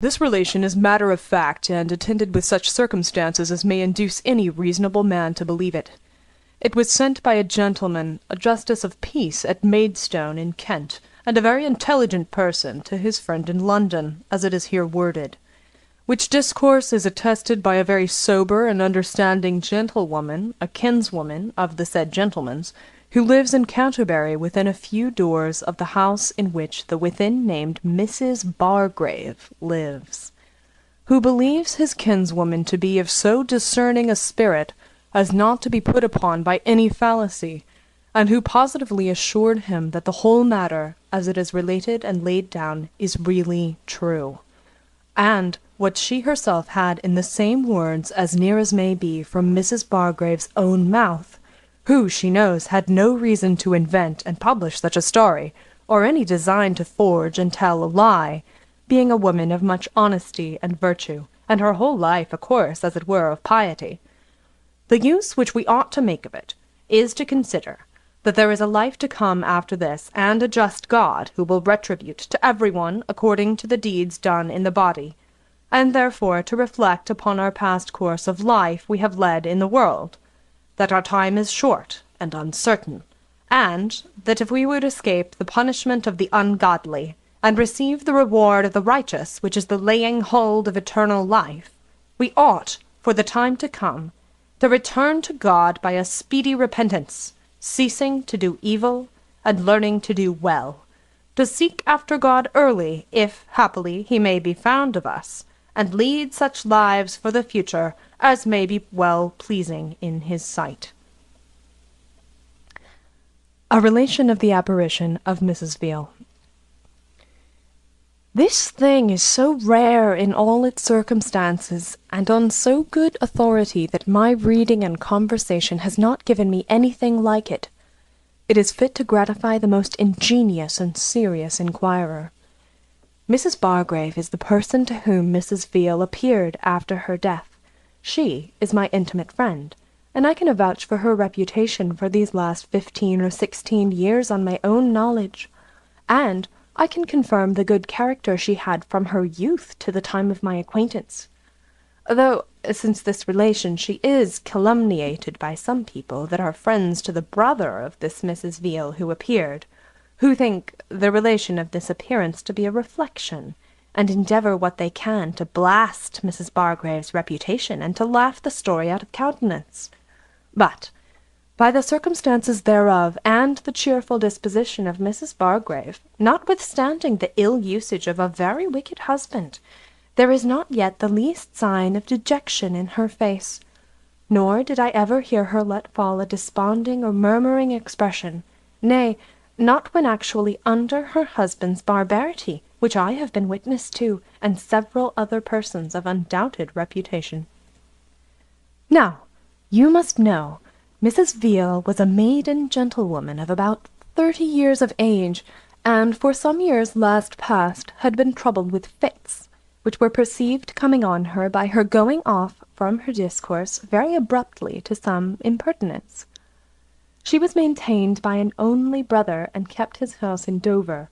This relation is matter of fact, and attended with such circumstances as may induce any reasonable man to believe it. It was sent by a gentleman, a justice of peace at Maidstone in Kent, and a very intelligent person, to his friend in London, as it is here worded. Which discourse is attested by a very sober and understanding gentlewoman, a kinswoman of the said gentleman's, who lives in Canterbury within a few doors of the house in which the within-named Mrs. Bargrave lives, who believes his kinswoman to be of so discerning a spirit as not to be put upon by any fallacy, and who positively assured him that the whole matter, as it is related and laid down, is really true, and what she herself had in the same words as near as may be from Mrs. Bargrave's own mouth, who, she knows, had no reason to invent and publish such a story, or any design to forge and tell a lie, being a woman of much honesty and virtue, and her whole life a course, as it were, of piety. The use which we ought to make of it is to consider that there is a life to come after this, and a just God, who will retribute to every one according to the deeds done in the body, and therefore to reflect upon our past course of life we have led in the world, that our time is short and uncertain, and that if we would escape the punishment of the ungodly, and receive the reward of the righteous, which is the laying hold of eternal life, we ought, for the time to come, to return to God by a speedy repentance, ceasing to do evil, and learning to do well, to seek after God early, if, happily, he may be found of us, and lead such lives for the future as may be well pleasing in his sight. A relation of the apparition of Mrs. Veal. This thing is so rare in all its circumstances, and on so good authority, that my reading and conversation has not given me anything like it. It is fit to gratify the most ingenious and serious inquirer. Mrs. Bargrave is the person to whom Mrs. Veal appeared after her death. She is my intimate friend, and I can avouch for her reputation for these last 15 or 16 years on my own knowledge, and I can confirm the good character she had from her youth to the time of my acquaintance, though, since this relation, she is calumniated by some people that are friends to the brother of this Mrs. Veal who appeared, who think the relation of this appearance to be a reflection, and endeavour what they can to blast Mrs. Bargrave's reputation, and to laugh the story out of countenance. But, by the circumstances thereof, and the cheerful disposition of Mrs. Bargrave, notwithstanding the ill usage of a very wicked husband, there is not yet the least sign of dejection in her face, nor did I ever hear her let fall a desponding or murmuring expression, nay, not when actually under her husband's barbarity, which I have been witness to, and several other persons of undoubted reputation. Now, you must know, Mrs. Veal was a maiden gentlewoman of about 30 years of age, and for some years last past had been troubled with fits, which were perceived coming on her by her going off from her discourse very abruptly to some impertinence. She was maintained by an only brother, and kept his house in Dover.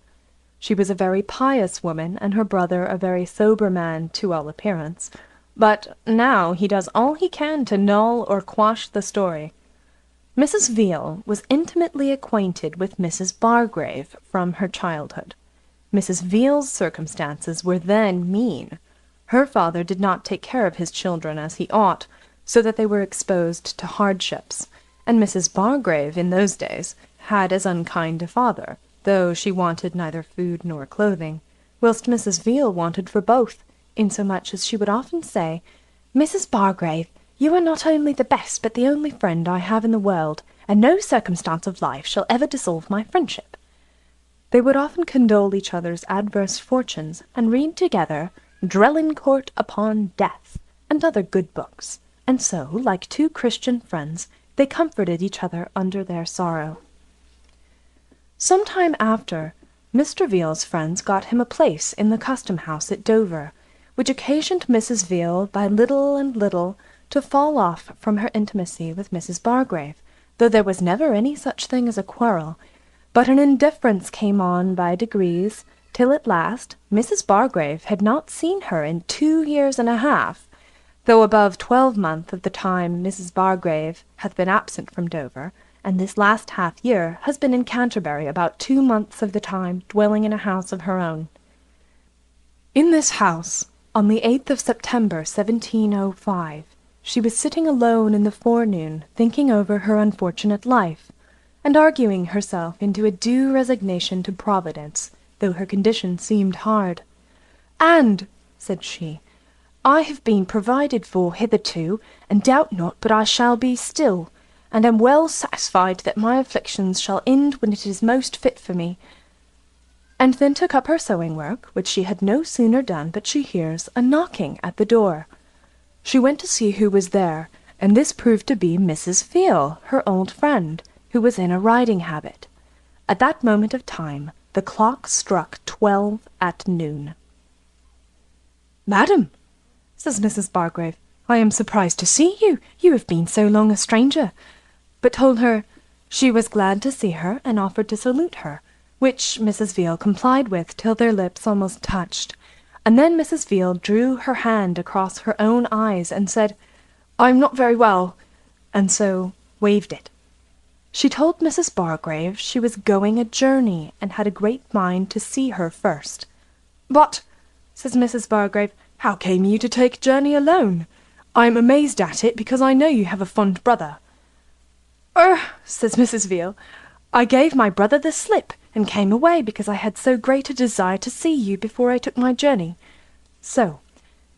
She was a very pious woman, and her brother a very sober man to all appearance, but now he does all he can to null or quash the story. Mrs. Veal was intimately acquainted with Mrs. Bargrave from her childhood. Mrs. Veal's circumstances were then mean. Her father did not take care of his children as he ought, so that they were exposed to hardships, and Mrs. Bargrave in those days had as unkind a father, though she wanted neither food nor clothing, whilst Mrs. Veal wanted for both, insomuch as she would often say, "Mrs. Bargrave, you are not only the best but the only friend I have in the world, and no circumstance of life shall ever dissolve my friendship." They would often condole each other's adverse fortunes, and read together Drelincourt upon Death, and other good books, and so, like two Christian friends, they comforted each other under their sorrow. Some time after, Mr. Veal's friends got him a place in the custom-house at Dover, which occasioned Mrs. Veal by little and little to fall off from her intimacy with Mrs. Bargrave, though there was never any such thing as a quarrel, but an indifference came on by degrees, till at last Mrs. Bargrave had not seen her in 2 years and a half, though above 12 month of the time Mrs. Bargrave hath been absent from Dover, and this last half year has been in Canterbury about 2 months of the time, dwelling in a house of her own. In this house, on the 8th of September 1705, she was sitting alone in the forenoon, thinking over her unfortunate life, and arguing herself into a due resignation to Providence, though her condition seemed hard. "And," said she, "I have been provided for hitherto, and doubt not but I shall be still, and am well satisfied that my afflictions shall end when it is most fit for me," and then took up her sewing work, which she had no sooner done but she hears a knocking at the door. She went to see who was there, and this proved to be Mrs. Veal, her old friend, who was in a riding habit. At that moment of time the clock struck 12 at noon. "Madam," says Mrs. Bargrave, "I am surprised to see you. You have been so long a stranger," but told her she was glad to see her, and offered to salute her, which Mrs. Veal complied with till their lips almost touched, and then Mrs. Veal drew her hand across her own eyes and said, "I am not very well," and so waved it. She told Mrs. Bargrave she was going a journey, and had a great mind to see her first. "But," says Mrs. Bargrave, "how came you to take a journey alone? I am amazed at it, because I know you have a fond brother." Says Mrs. Veal, "I gave my brother the slip, and came away because I had so great a desire to see you before I took my journey." So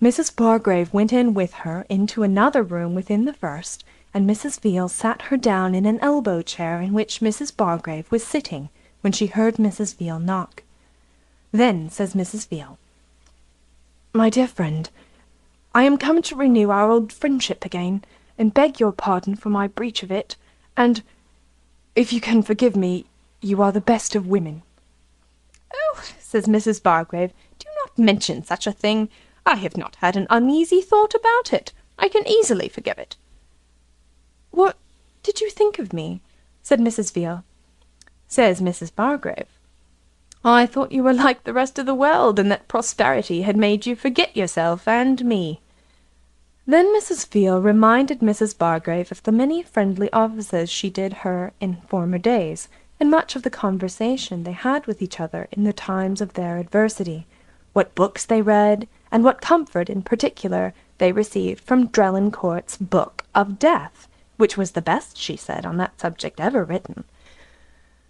Mrs. Bargrave went in with her into another room within the first, and Mrs. Veal sat her down in an elbow chair in which Mrs. Bargrave was sitting when she heard Mrs. Veal knock. Then says Mrs. Veal, "My dear friend, I am come to renew our old friendship again, and beg your pardon for my breach of it, and, if you can forgive me, you are the best of women." "Oh," says Mrs. Bargrave, "do not mention such a thing. I have not had an uneasy thought about it. I can easily forgive it." "What did you think of me?" said Mrs. Veal. Says Mrs. Bargrave, "I thought you were like the rest of the world, and that prosperity had made you forget yourself and me." Then Mrs. Veal reminded Mrs. Bargrave of the many friendly offices she did her in former days, and much of the conversation they had with each other in the times of their adversity, what books they read, and what comfort in particular they received from Drelincourt's Book of Death, which was the best, she said, on that subject ever written.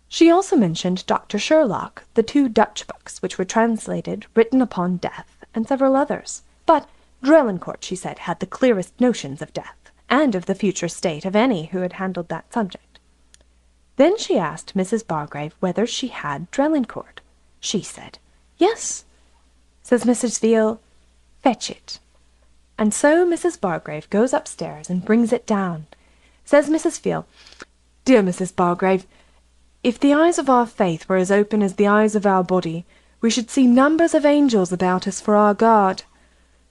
She also mentioned Dr. Sherlock, the 2 Dutch books which were translated, written upon death, and several others. But Drelincourt, she said, had the clearest notions of death, and of the future state of any who had handled that subject. Then she asked Mrs. Bargrave whether she had Drelincourt. She said, "Yes." Says Mrs. Veal, "Fetch it." And so Mrs. Bargrave goes upstairs and brings it down. Says Mrs. Veal, "Dear Mrs. Bargrave, if the eyes of our faith were as open as the eyes of our body, we should see numbers of angels about us for our guard.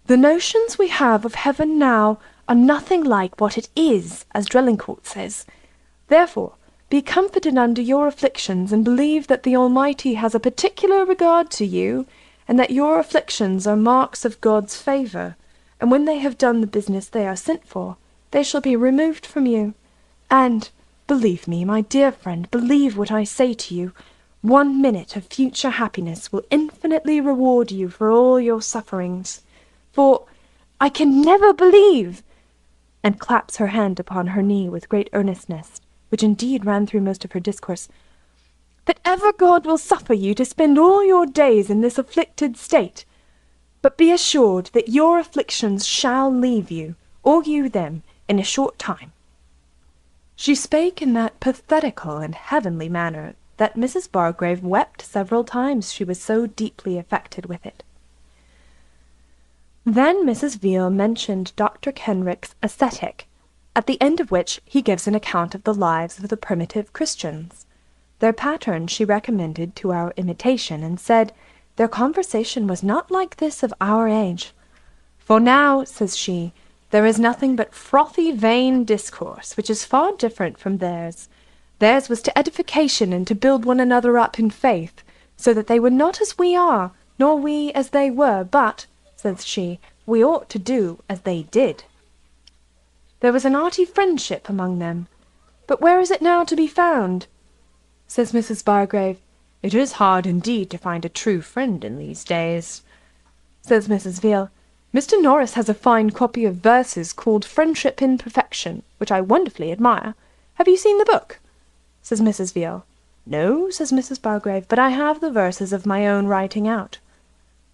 The notions we have of heaven now are nothing like what it is, as Drelincourt says. Therefore, be comforted under your afflictions, and believe that the Almighty has a particular regard to you, and that your afflictions are marks of God's favour, and when they have done the business they are sent for, they shall be removed from you. And, believe me, my dear friend, believe what I say to you, 1 minute of future happiness will infinitely reward you for all your sufferings. For I can never believe," and claps her hand upon her knee with great earnestness, which indeed ran through most of her discourse, "that ever God will suffer you to spend all your days in this afflicted state. But be assured that your afflictions shall leave you, or you them, in a short time." She spake in that pathetical and heavenly manner that Mrs. Bargrave wept several times, she was so deeply affected with it. Then Mrs. Veal mentioned Dr. Kenrick's Ascetic, at the end of which he gives an account of the lives of the primitive Christians. Their pattern she recommended to our imitation, and said, their conversation was not like this of our age. "For now," says she, "there is nothing but frothy, vain discourse, which is far different from theirs. Theirs was to edification, and to build one another up in faith, so that they were not as we are, nor we as they were, but, says she, we ought to do as they did. There was an hearty friendship among them, but where is it now to be found? Says Mrs. Bargrave, it is hard indeed to find a true friend in these days. Says Mrs. Veal, Mr. Norris has a fine copy of verses called Friendship in Perfection, which I wonderfully admire. Have you seen the book? Says Mrs. Veal. No, says Mrs. Bargrave, but I have the verses of my own writing out.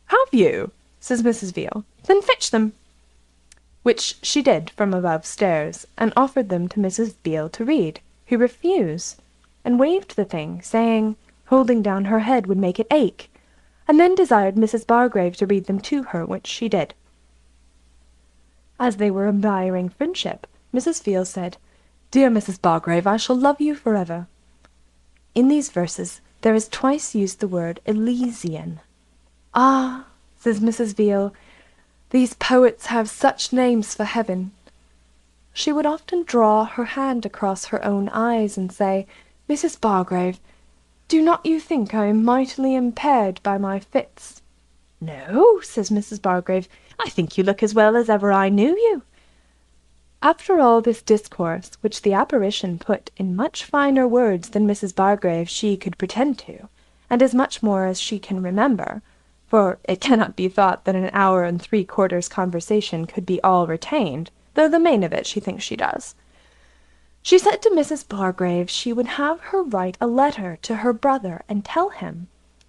Have you? Says Mrs. Veal. Then fetch them. Which she did from above stairs, and offered them to Mrs. Veal to read, who refused, and waved the thing, saying, holding down her head would make it ache, and then desired Mrs. Bargrave to read them to her, which she did. As they were admiring friendship, Mrs. Veal said, Dear Mrs. Bargrave, I shall love you forever. In these verses there is twice used the word Elysian. Ah, says Mrs. Veal, these poets have such names for heaven. She would often draw her hand across her own eyes and say, Mrs. Bargrave, do not you think I am mightily impaired by my fits? No, says Mrs. Bargrave, I think you look as well as ever I knew you. After all this discourse, which the apparition put in much finer words than Mrs. Bargrave she could pretend to, and as much more as she can remember, for it cannot be thought that an 1 3/4 conversation could be all retained, though the main of it she thinks she does. She said to Mrs. Bargrave she would have her write a letter to her brother and tell him.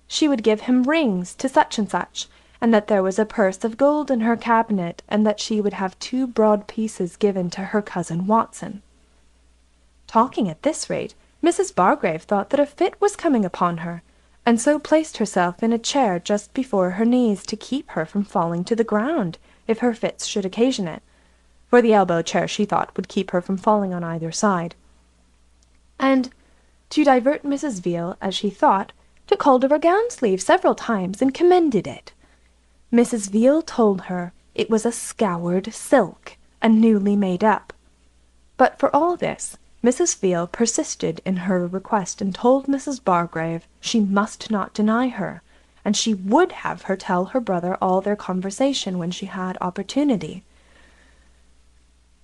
She would give him rings to such and such, and that there was a purse of gold in her cabinet, and that she would have 2 broad pieces given to her cousin Watson. Talking at this rate, Mrs. Bargrave thought that a fit was coming upon her, and so placed herself in a chair just before her knees to keep her from falling to the ground, if her fits should occasion it, for the elbow chair she thought would keep her from falling on either side. And, to divert Mrs. Veal, as she thought, took hold of her gown sleeve several times and commended it. Mrs. Veal told her it was a scoured silk, and newly made up. But for all this, Mrs. Veal persisted in her request and told Mrs. Bargrave she must not deny her, and she would have her tell her brother all their conversation when she had opportunity.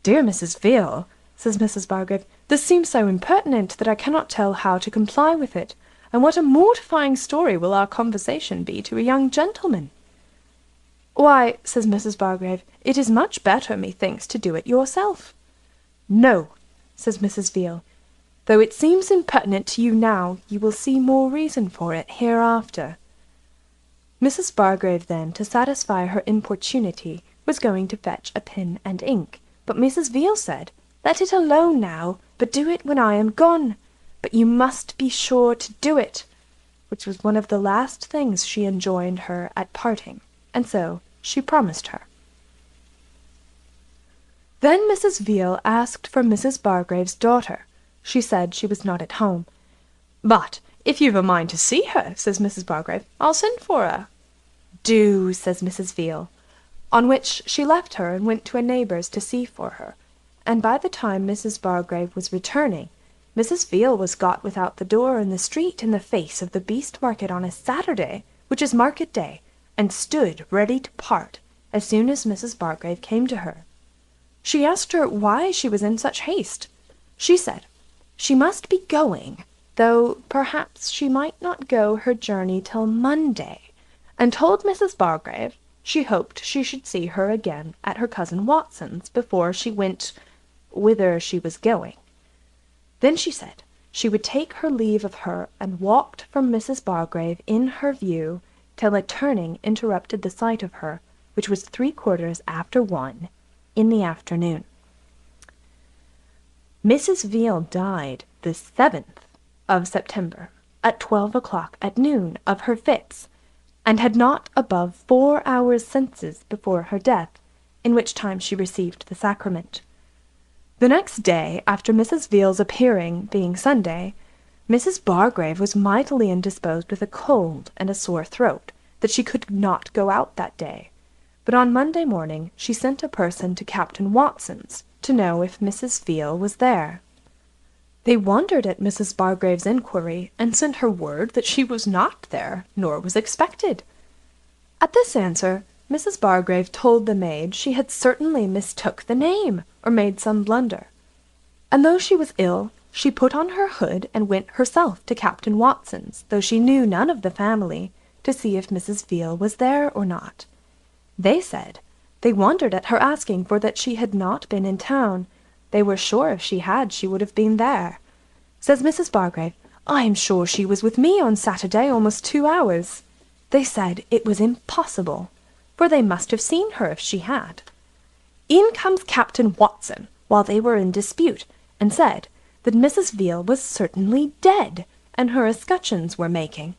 Dear Mrs. Veal, says Mrs. Bargrave, this seems so impertinent that I cannot tell how to comply with it, and what a mortifying story will our conversation be to a young gentleman. Why, says Mrs. Bargrave, it is much better, methinks, to do it yourself. No, says Mrs. Veal, though it seems impertinent to you now, you will see more reason for it hereafter. Mrs. Bargrave then, to satisfy her importunity, was going to fetch a pen and ink, but Mrs. Veal said, Let it alone now, but do it when I am gone. But you must be sure to do it, which was one of the last things she enjoined her at parting, and so she promised her. Then Mrs. Veal asked for Mrs. Bargrave's daughter. She said she was not at home. But if you've a mind to see her, says Mrs. Bargrave, I'll send for her. Do, says Mrs. Veal, on which she left her and went to a neighbour's to see for her, and by the time Mrs. Bargrave was returning, Mrs. Veal was got without the door in the street in the face of the beast market on a Saturday, which is market day, and stood ready to part as soon as Mrs. Bargrave came to her. She asked her why she was in such haste. She said she must be going, though perhaps she might not go her journey till Monday, and told Mrs. Bargrave she hoped she should see her again at her cousin Watson's before she went whither she was going. Then she said she would take her leave of her, and walked from Mrs. Bargrave in her view till a turning interrupted the sight of her, which was 3/4 after 1 in the afternoon. Mrs. Veal died the 7th of September at 12 o'clock at noon of her fits, and had not above 4 hours' senses before her death, in which time she received the sacrament. The next day after Mrs. Veal's appearing, being Sunday, Mrs. Bargrave was mightily indisposed with a cold and a sore throat, that she could not go out that day, but on Monday morning she sent a person to Captain Watson's to know if Mrs. Veal was there. They wondered at Mrs. Bargrave's inquiry, and sent her word that she was not there, nor was expected. At this answer, Mrs. Bargrave told the maid she had certainly mistook the name, or made some blunder. And though she was ill, she put on her hood and went herself to Captain Watson's, though she knew none of the family, to see if Mrs. Veal was there or not. They said they wondered at her asking, for that she had not been in town. They were sure if she had, she would have been there. Says Mrs. Bargrave, I am sure she was with me on Saturday almost 2 hours. They said it was impossible, for they must have seen her if she had. In comes Captain Watson, while they were in dispute, and said that Mrs. Veal was certainly dead, and her escutcheons were making.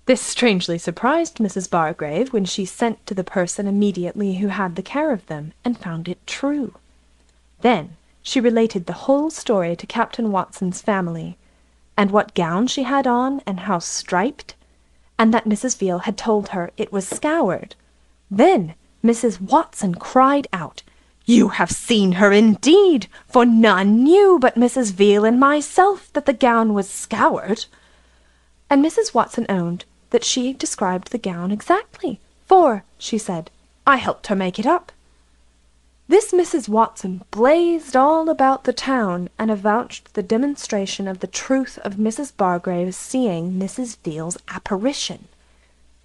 This strangely surprised Mrs. Bargrave, when she sent to the person immediately who had the care of them, and found it true. Then she related the whole story to Captain Watson's family, and what gown she had on, and how striped, and that Mrs. Veal had told her it was scoured. Then Mrs. Watson cried out, You have seen her indeed, for none knew but Mrs. Veal and myself that the gown was scoured. And Mrs. Watson owned that she described the gown exactly, for, she said, I helped her make it up. This Mrs. Watson blazed all about the town, and avouched the demonstration of the truth of Mrs. Bargrave's seeing Mrs. Veal's apparition.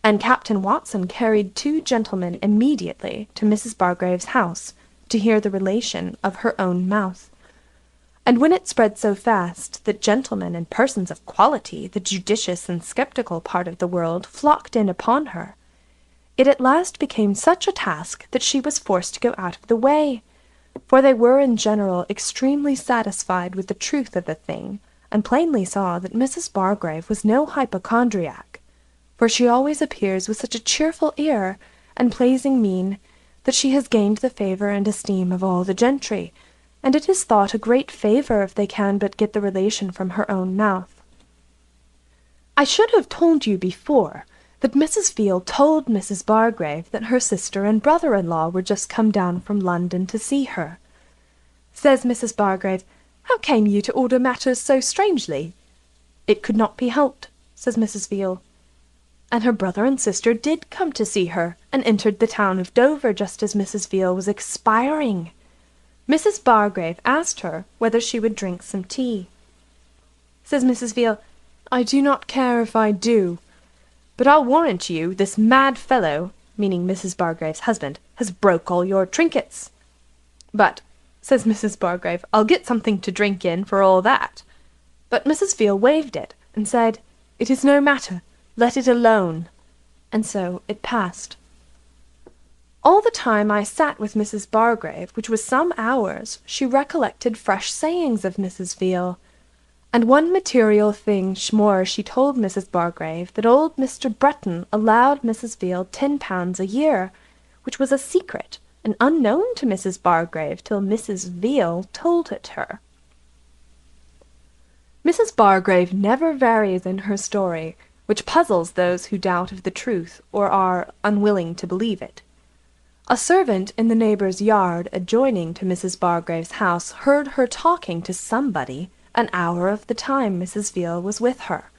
And Captain Watson carried 2 gentlemen immediately to Mrs. Bargrave's house, to hear the relation of her own mouth. And when it spread so fast that gentlemen and persons of quality, the judicious and sceptical part of the world, flocked in upon her, it at last became such a task that she was forced to go out of the way, for they were in general extremely satisfied with the truth of the thing, and plainly saw that Mrs. Bargrave was no hypochondriac, for she always appears with such a cheerful air and pleasing mien that she has gained the favour and esteem of all the gentry, and it is thought a great favour if they can but get the relation from her own mouth. I should have told you before that Mrs. Veal told Mrs. Bargrave that her sister and brother-in-law were just come down from London to see her. Says Mrs. Bargrave, How came you to order matters so strangely? It could not be helped, says Mrs. Veal. And her brother and sister did come to see her, and entered the town of Dover just as Mrs. Veal was expiring. Mrs. Bargrave asked her whether she would drink some tea. Says Mrs. Veal, I do not care if I do, but I'll warrant you this mad fellow, meaning Mrs. Bargrave's husband, has broke all your trinkets. But, says Mrs. Bargrave, I'll get something to drink in for all that. But Mrs. Veal waved it, and said, It is no matter, let it alone. And so it passed. All the time I sat with Mrs. Bargrave, which was some hours, she recollected fresh sayings of Mrs. Veal. And one material thing more she told Mrs. Bargrave, that old Mr. Breton allowed Mrs. Veal £10 a year, which was a secret, and unknown to Mrs. Bargrave till Mrs. Veal told it her. Mrs. Bargrave never varies in her story, which puzzles those who doubt of the truth or are unwilling to believe it. A servant in the neighbour's yard adjoining to Mrs. Bargrave's house heard her talking to somebody an hour of the time Mrs. Veal was with her.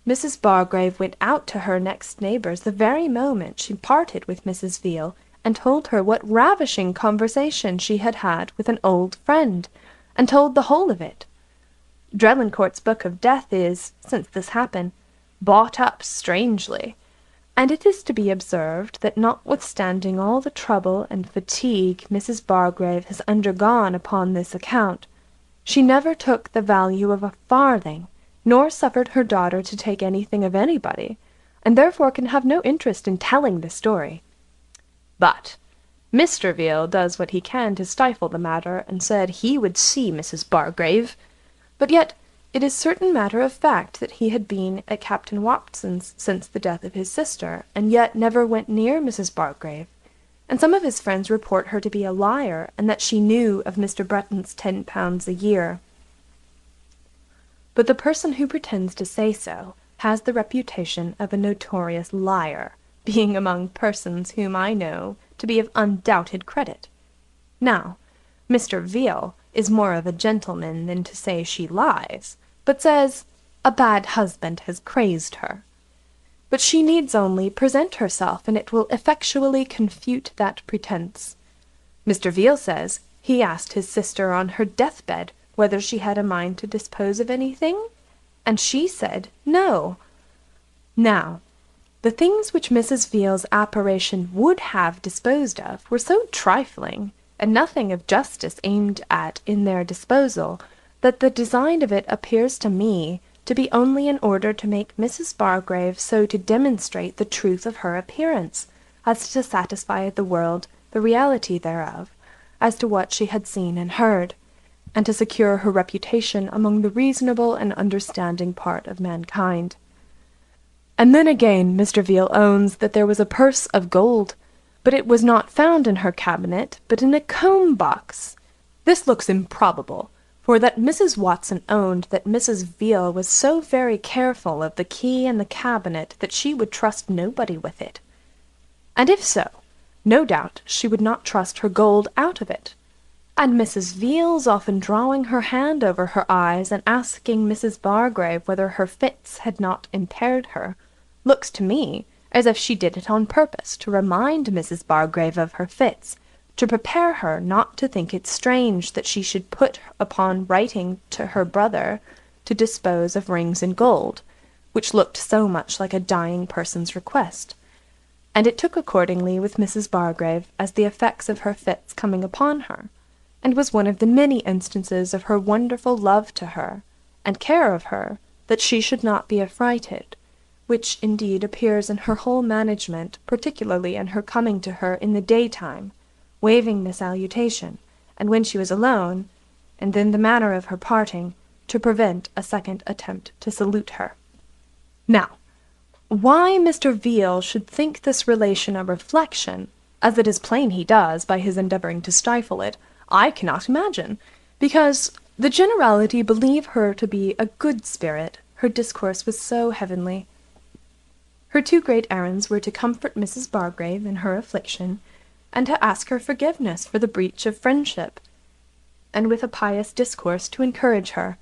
Mrs. Bargrave went out to her next neighbour's the very moment she parted with Mrs. Veal, and told her what ravishing conversation she had had with an old friend, and told the whole of it. Drelincourt's Book of Death is, since this happened, bought up strangely, and it is to be observed that notwithstanding all the trouble and fatigue Mrs. Bargrave has undergone upon this account, she never took the value of a farthing, nor suffered her daughter to take anything of anybody, and therefore can have no interest in telling the story. But Mr. Veal does what he can to stifle the matter, and said he would see Mrs. Bargrave, but yet it is certain matter of fact that he had been at Captain Watson's since the death of his sister, and yet never went near Mrs. Bargrave, and some of his friends report her to be a liar, and that she knew of Mr. Breton's £10 a year. But the person who pretends to say so has the reputation of a notorious liar, being among persons whom I know to be of undoubted credit. Now, Mr. Veal is more of a gentleman than to say she lies, but says a bad husband has crazed her. But she needs only present herself, and it will effectually confute that pretence. Mr. Veal says he asked his sister on her deathbed whether she had a mind to dispose of anything, and she said no. Now, the things which Mrs. Veal's apparition would have disposed of were so trifling, and nothing of justice aimed at in their disposal, that the design of it appears to me to be only in order to make Mrs. Bargrave so to demonstrate the truth of her appearance, as to satisfy the world the reality thereof, as to what she had seen and heard, and to secure her reputation among the reasonable and understanding part of mankind. And then again Mr. Veal owns that there was a purse of gold, but it was not found in her cabinet, but in a comb-box. This looks improbable, for that Mrs. Watson owned that Mrs. Veal was so very careful of the key and the cabinet that she would trust nobody with it. And if so, no doubt she would not trust her gold out of it. And Mrs. Veal's often drawing her hand over her eyes and asking Mrs. Bargrave whether her fits had not impaired her, looks to me as if she did it on purpose to remind Mrs. Bargrave of her fits, to prepare her not to think it strange that she should put upon writing to her brother to dispose of rings and gold, which looked so much like a dying person's request. And it took accordingly with Mrs. Bargrave as the effects of her fits coming upon her, and was one of the many instances of her wonderful love to her, and care of her, that she should not be affrighted, which indeed appears in her whole management, particularly in her coming to her in the daytime, waving the salutation, and when she was alone, and then the manner of her parting, to prevent a second attempt to salute her. Now, why Mr. Veal should think this relation a reflection, as it is plain he does by his endeavouring to stifle it, I cannot imagine, because the generality believe her to be a good spirit, her discourse was so heavenly. Her two great errands were to comfort Mrs. Bargrave in her affliction, and to ask her forgiveness for the breach of friendship, and with a pious discourse to encourage her.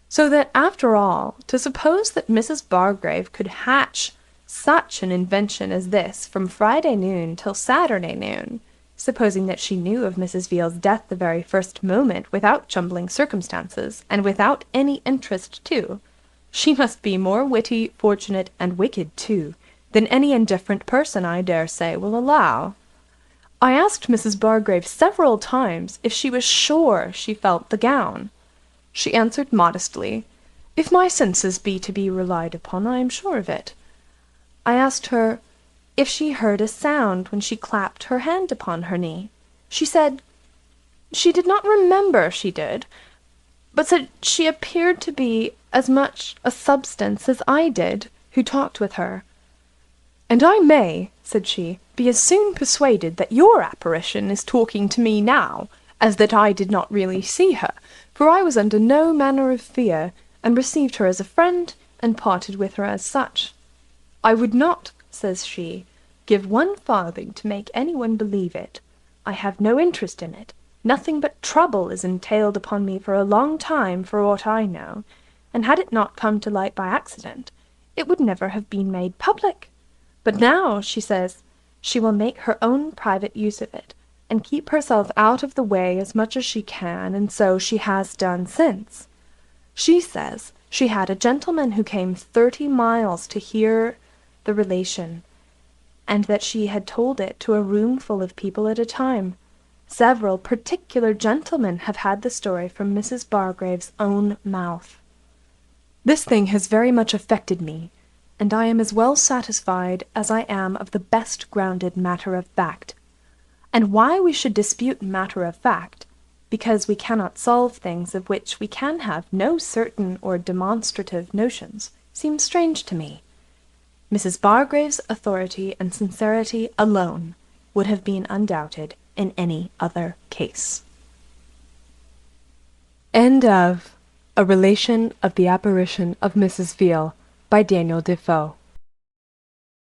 So that, after all, to suppose that Mrs. Bargrave could hatch such an invention as this from Friday noon till Saturday noon, supposing that she knew of Mrs. Veal's death the very first moment, without jumbling circumstances, and without any interest too, she must be more witty, fortunate, and wicked too, than any indifferent person, I dare say, will allow. I asked Mrs. Bargrave several times if she was sure she felt the gown. She answered modestly, "If my senses be to be relied upon, I am sure of it." I asked her if she heard a sound when she clapped her hand upon her knee. She said she did not remember she did, but said she appeared to be as much a substance as I did, who talked with her. "And I may," said she, "be as soon persuaded that your apparition is talking to me now, as that I did not really see her, for I was under no manner of fear, and received her as a friend, and parted with her as such. I would not," says she, "give 1 farthing to make any one believe it. I have no interest in it. Nothing but trouble is entailed upon me for a long time, for aught I know, and had it not come to light by accident, it would never have been made public. But now," she says, "she will make her own private use of it, and keep herself out of the way as much as she can, and so she has done since. She says she had a gentleman who came 30 miles to hear the relation, and that she had told it to a room full of people at a time. Several particular gentlemen have had the story from Mrs. Bargrave's own mouth. This thing has very much affected me, and I am as well satisfied as I am of the best grounded matter of fact. And why we should dispute matter of fact, because we cannot solve things of which we can have no certain or demonstrative notions, seems strange to me. Mrs. Bargrave's authority and sincerity alone would have been undoubted in any other case. End of A Relation of the Apparition of Mrs. Veal by Daniel Defoe.